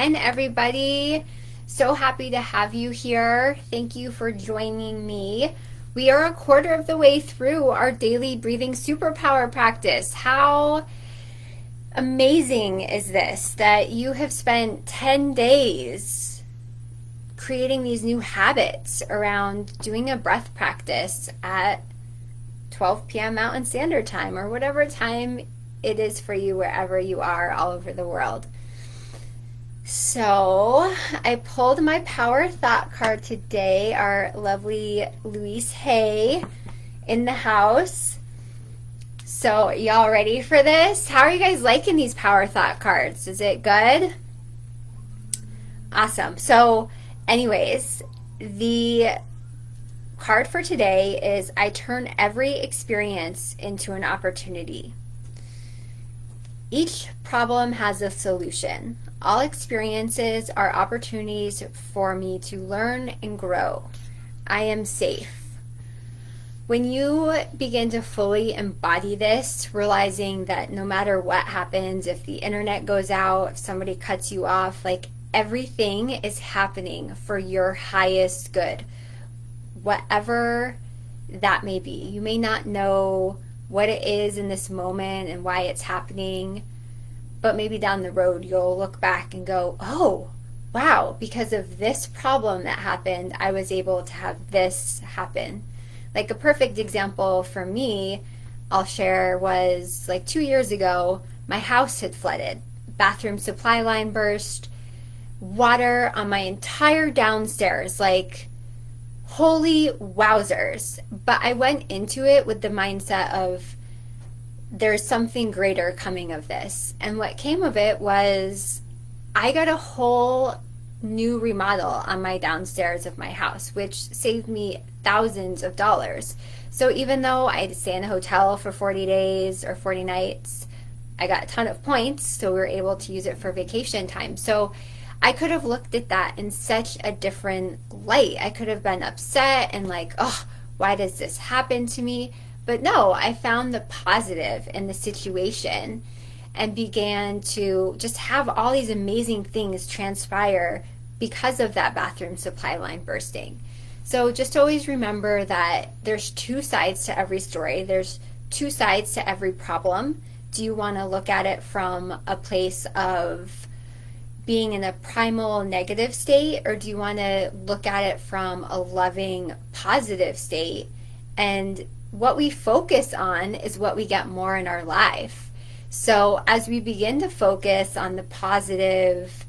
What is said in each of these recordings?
again, everybody. So happy to have you here. Thank you for joining me. We are a quarter of the way through our daily breathing superpower practice. How amazing is this that you have spent 10 days creating these new habits around doing a breath practice at 12 p.m. Mountain Standard Time or whatever time it is for you wherever you are all over the world. So I pulled my power thought card today, our lovely Louise Hay in the house. So y'all ready for this? How are you guys liking these power thought cards? Is it good? Awesome. So anyways, the card for today is I turn every experience into an opportunity. Each problem has a solution. All experiences are opportunities for me to learn and grow. I am safe. When you begin to fully embody this, realizing that no matter what happens, if the internet goes out, if somebody cuts you off, like everything is happening for your highest good, whatever that may be. You may not know what it is in this moment and why it's happening, but maybe down the road you'll look back and go, oh, wow, because of this problem that happened, I was able to have this happen. Like a perfect example for me, I'll share, was like 2 years ago, my house had flooded. Bathroom supply line burst, water on my entire downstairs, like holy wowzers. But I went into it with the mindset of there's something greater coming of this. And what came of it was I got a whole new remodel on my downstairs of my house, which saved me thousands of dollars. So even though I had to stay in a hotel for 40 days or 40 nights, I got a ton of points, so we were able to use it for vacation time. So I could have looked at that in such a different light. I could have been upset and like, oh, why does this happen to me? But no, I found the positive in the situation and began to just have all these amazing things transpire because of that bathroom supply line bursting. So just always remember that there's two sides to every story. There's two sides to every problem. Do you want to look at it from a place of being in a primal negative state, or do you want to look at it from a loving positive state? And what we focus on is what we get more in our life. So as we begin to focus on the positive,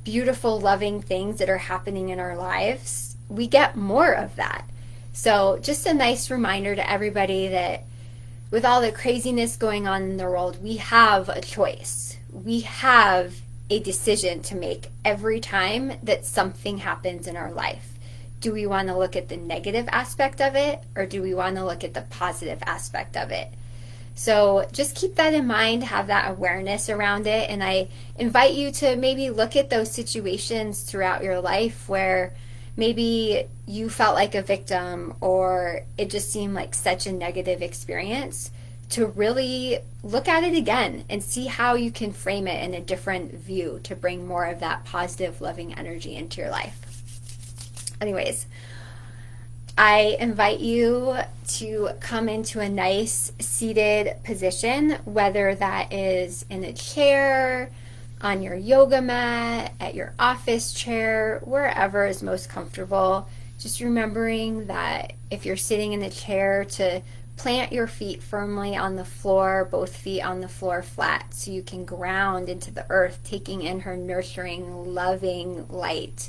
beautiful, loving things that are happening in our lives, we get more of that. So just a nice reminder to everybody that with all the craziness going on in the world, we have a choice. We have a decision to make every time that something happens in our life. Do we want to look at the negative aspect of it, or do we want to look at the positive aspect of it? So just keep that in mind, have that awareness around it, and I invite you to maybe look at those situations throughout your life where maybe you felt like a victim or it just seemed like such a negative experience, to really look at it again and see how you can frame it in a different view to bring more of that positive, loving energy into your life. Anyways, I invite you to come into a nice seated position, whether that is in a chair, on your yoga mat, at your office chair, wherever is most comfortable. Just remembering that if you're sitting in the chair, to plant your feet firmly on the floor, both feet on the floor flat, so you can ground into the earth, taking in her nurturing, loving light.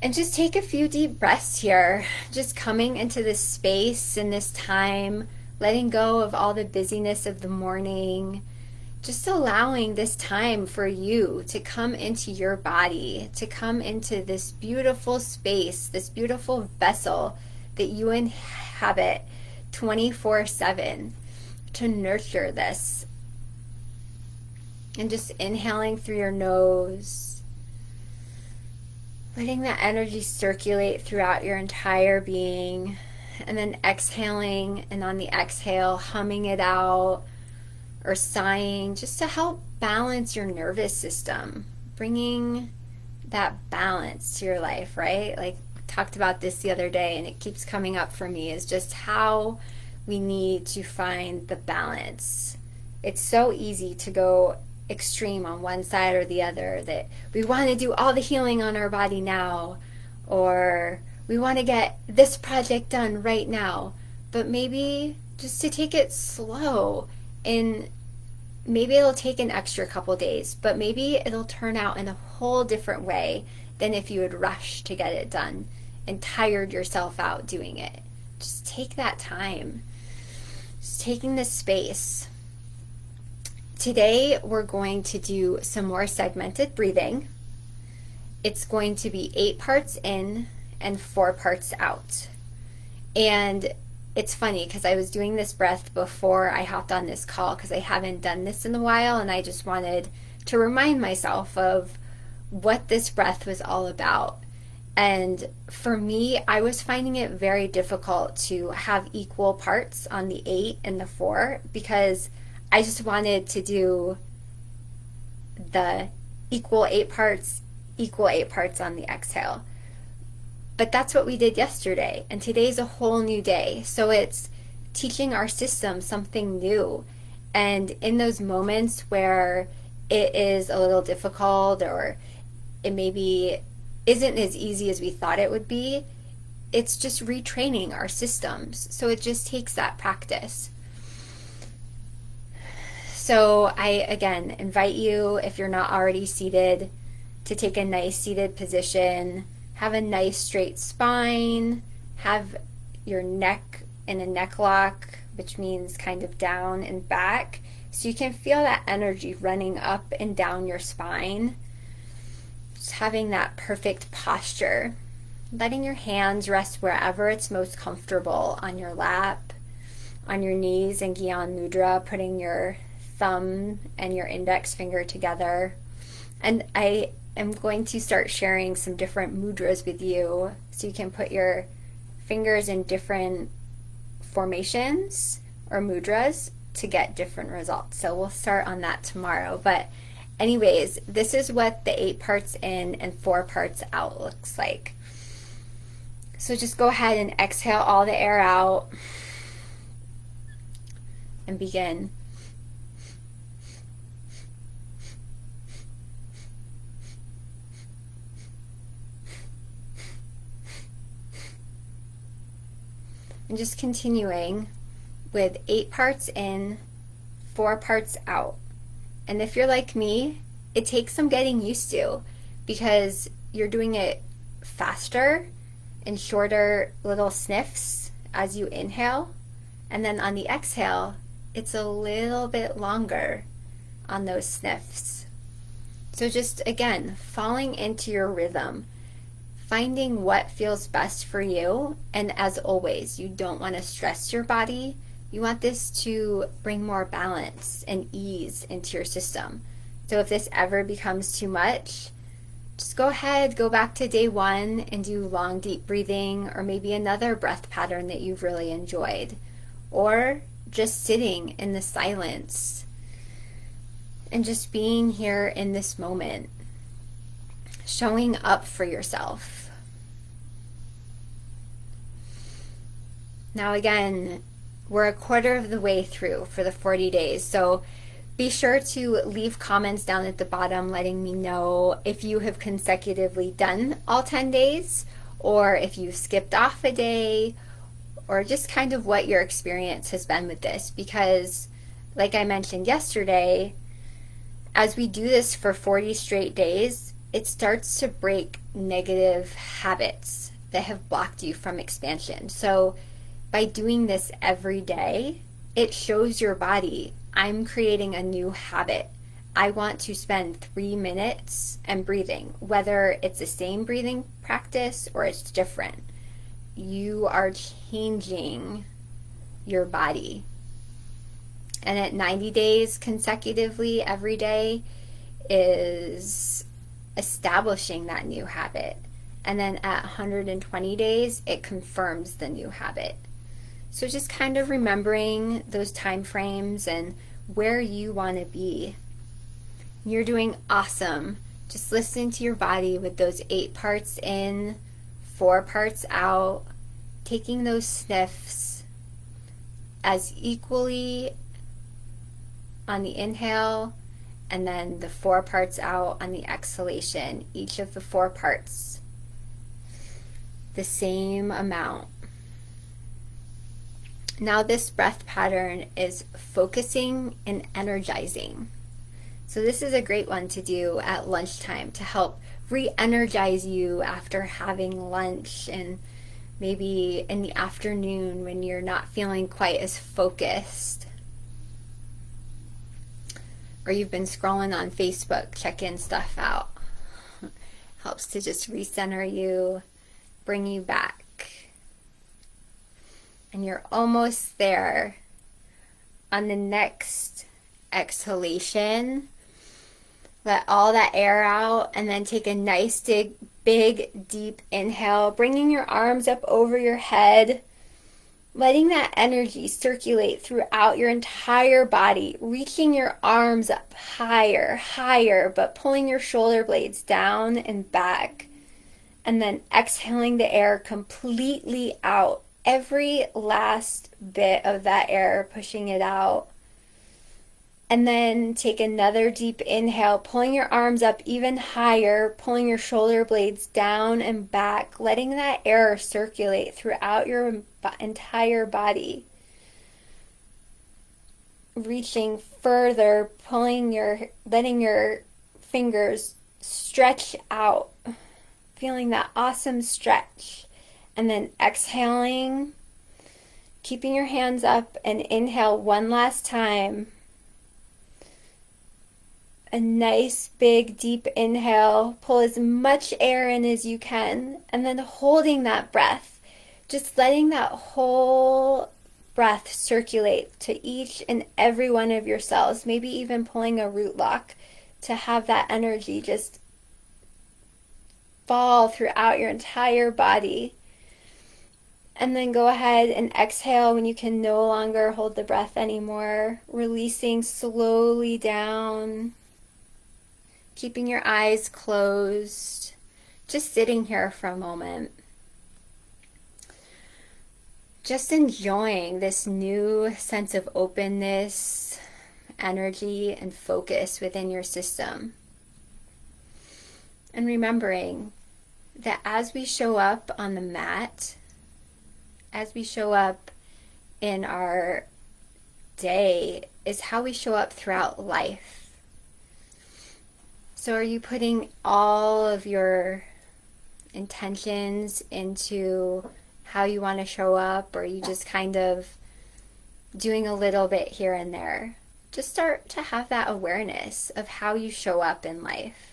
And just take a few deep breaths here, just coming into this space and this time, letting go of all the busyness of the morning, just allowing this time for you to come into your body, to come into this beautiful space, this beautiful vessel that you inhabit 24/7, to nurture this. And just inhaling through your nose, letting that energy circulate throughout your entire being, and then exhaling, and on the exhale, humming it out or sighing, just to help balance your nervous system, bringing that balance to your life, right? Like, talked about this the other day, and it keeps coming up for me, is just how we need to find the balance. It's so easy to go extreme on one side or the other, that we want to do all the healing on our body now, or we want to get this project done right now. But maybe just to take it slow, and maybe it'll take an extra couple days, but maybe it'll turn out in a whole different way than if you had rushed to get it done and tired yourself out doing it. Just take that time. Just taking this space. Today we're going to do some more segmented breathing. It's going to be 8 parts in and 4 parts out. And it's funny because I was doing this breath before I hopped on this call, because I haven't done this in a while, and I just wanted to remind myself of what this breath was all about. And for me, I was finding it very difficult to have equal parts on the 8 and the 4, because I just wanted to do the equal 8 parts on the exhale. But that's what we did yesterday, and today's a whole new day. So it's teaching our system something new. And in those moments where it is a little difficult, or it maybe isn't as easy as we thought it would be, it's just retraining our systems. So it just takes that practice. So I, again, invite you, if you're not already seated, to take a nice seated position. Have a nice straight spine. Have your neck in a neck lock, which means kind of down and back, so you can feel that energy running up and down your spine. Just having that perfect posture. Letting your hands rest wherever it's most comfortable, on your lap, on your knees in Gyan Mudra, putting your thumb and your index finger together. And I'm going to start sharing some different mudras with you, so you can put your fingers in different formations or mudras to get different results. So we'll start on that tomorrow. But anyways, this is what the 8 parts in and 4 parts out looks like. So just go ahead and exhale all the air out and begin. And just continuing with 8 parts in, 4 parts out. And if you're like me, it takes some getting used to, because you're doing it faster in shorter little sniffs as you inhale. And then on the exhale, it's a little bit longer on those sniffs. So just, again, falling into your rhythm. Finding what feels best for you. And as always, you don't want to stress your body. You want this to bring more balance and ease into your system. So if this ever becomes too much, just go ahead, go back to day 1 and do long, deep breathing, or maybe another breath pattern that you've really enjoyed. Or just sitting in the silence and just being here in this moment. Showing up for yourself. Now again, we're a quarter of the way through for the 40 days, so be sure to leave comments down at the bottom letting me know if you have consecutively done all 10 days, or if you've skipped off a day, or just kind of what your experience has been with this. Because like I mentioned yesterday, as we do this for 40 straight days, it starts to break negative habits that have blocked you from expansion. So by doing this every day, it shows your body, I'm creating a new habit. I want to spend 3 minutes and breathing, whether it's the same breathing practice or it's different. You are changing your body. And at 90 days consecutively every day is establishing that new habit. And then at 120 days, it confirms the new habit. So just kind of remembering those time frames and where you want to be. You're doing awesome. Just listen to your body with those 8 parts in, 4 parts out, taking those sniffs as equally on the inhale, and then the 4 parts out on the exhalation, each of the 4 parts, the same amount. Now this breath pattern is focusing and energizing. So this is a great one to do at lunchtime to help re-energize you after having lunch, and maybe in the afternoon when you're not feeling quite as focused. Or you've been scrolling on Facebook, checking stuff out. Helps to just recenter you, bring you back. And you're almost there. On the next exhalation, let all that air out, and then take a nice big deep inhale, bringing your arms up over your head, letting that energy circulate throughout your entire body, reaching your arms up higher, but pulling your shoulder blades down and back, and then exhaling the air completely out. Every last bit of that air, pushing it out. And then take another deep inhale, pulling your arms up even higher, pulling your shoulder blades down and back, letting that air circulate throughout your entire body. Reaching further, letting your fingers stretch out, feeling that awesome stretch. And then exhaling, keeping your hands up, and inhale one last time. A nice big deep inhale, pull as much air in as you can, and then holding that breath, just letting that whole breath circulate to each and every one of your cells, maybe even pulling a root lock to have that energy just fall throughout your entire body. And then go ahead and exhale when you can no longer hold the breath anymore, releasing slowly down, keeping your eyes closed, just sitting here for a moment. Just enjoying this new sense of openness, energy, and focus within your system. And remembering that as we show up on the mat, as we show up in our day, is how we show up throughout life. So are you putting all of your intentions into how you want to show up, or are you just kind of doing a little bit here and there? Just start to have that awareness of how you show up in life.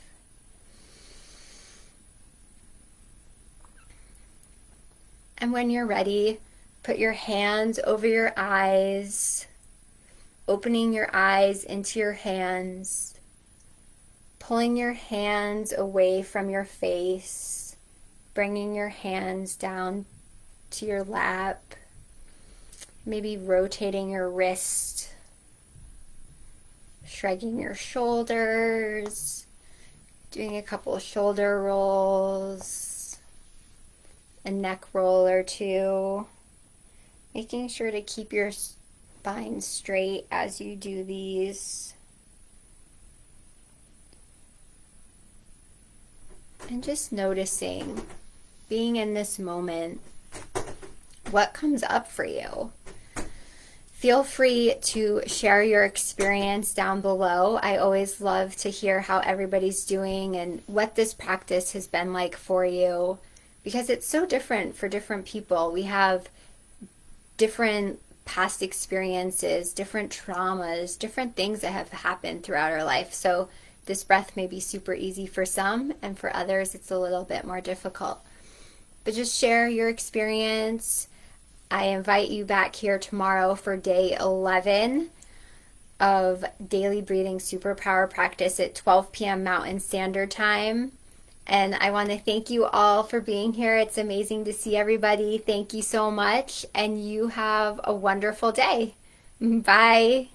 And when you're ready, put your hands over your eyes, opening your eyes into your hands, pulling your hands away from your face, bringing your hands down to your lap, maybe rotating your wrist, shrugging your shoulders, doing a couple of shoulder rolls, a neck roll or two, making sure to keep your spine straight as you do these. And just noticing, being in this moment, what comes up for you. Feel free to share your experience down below. I always love to hear how everybody's doing and what this practice has been like for you, because it's so different for different people. We have different past experiences, different traumas, different things that have happened throughout our life. So this breath may be super easy for some, and for others it's a little bit more difficult. But just share your experience. I invite you back here tomorrow for day 11 of Daily Breathing Superpower Practice at 12 p.m. Mountain Standard Time. And I want to thank you all for being here. It's amazing to see everybody. Thank you so much, and you have a wonderful day. Bye.